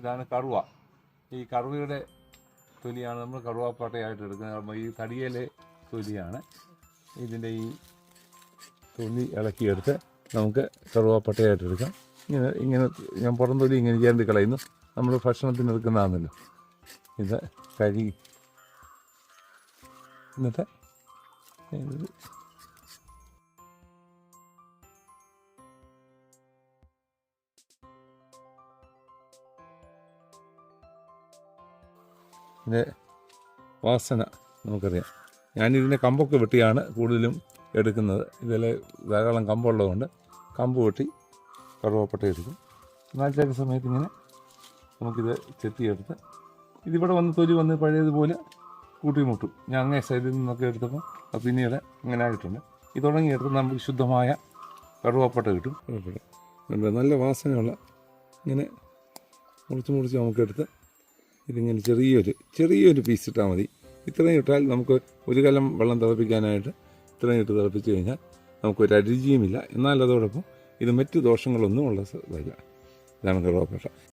ഇതാണ് കറുവ. ഈ കറുവയുടെ തൊലിയാണ് നമ്മൾ കറുവാപ്പട്ടയായിട്ട് എടുക്കുന്നത്. ഈ തടിയിലെ തൊലിയാണ്. ഇതിൻ്റെ ഈ തൊലി ഇളക്കിയെടുത്ത് നമുക്ക് കറുവാപ്പട്ടയായിട്ട് എടുക്കാം. ഇങ്ങനെ ഞാൻ പുറം തൊലി ഇങ്ങനെ ചേർത്ത് കളയുന്നു. നമ്മൾ ഭക്ഷണത്തിന് എടുക്കുന്നതാണല്ലോ. ഇത് കഴുകി എന്നിട്ട് ഇതിൻ്റെ വാസന നമുക്കറിയാം. ഞാനിതിൻ്റെ കമ്പൊക്കെ വെട്ടിയാണ് കൂടുതലും എടുക്കുന്നത്. ഇതിൽ ധാരാളം കമ്പുള്ളതുകൊണ്ട് കമ്പ് വെട്ടി കറുവാപ്പട്ട എടുക്കും. എന്നാൽ ചില സമയത്ത് ഇങ്ങനെ നമുക്കിത് ചെത്തിയെടുത്ത് ഇതിവിടെ വന്ന് തൊലി വന്ന് പഴയതുപോലെ കൂട്ടിമുട്ടും. ഞാൻ അങ്ങേ സൈഡിൽ നിന്നൊക്കെ എടുത്തപ്പോൾ അത് പിന്നീട് ഇങ്ങനെ ആയിട്ടുണ്ട്. ഇത് തുടങ്ങിയെടുത്ത് നമുക്ക് ശുദ്ധമായ കറുവാപ്പട്ട കിട്ടും. നല്ല വാസനയുള്ള ഇങ്ങനെ മുറിച്ച് നമുക്കെടുത്ത് ഇതിങ്ങനെ ചെറിയൊരു പീസ് ഇട്ടാൽ മതി. ഇത്രയും ഇട്ടാൽ നമുക്ക് ഒരു കലം വെള്ളം തിളപ്പിക്കാനായിട്ട് ഇത്രയും ഇട്ട് തിളപ്പിച്ച് കഴിഞ്ഞാൽ നമുക്കൊരു അരുചിയുമില്ല. എന്നാൽ അതോടൊപ്പം ഇത് മറ്റ് ദോഷങ്ങളൊന്നും ഉള്ള ഇതല്ല. ഇതാണ് കറുവാപ്പട്ട.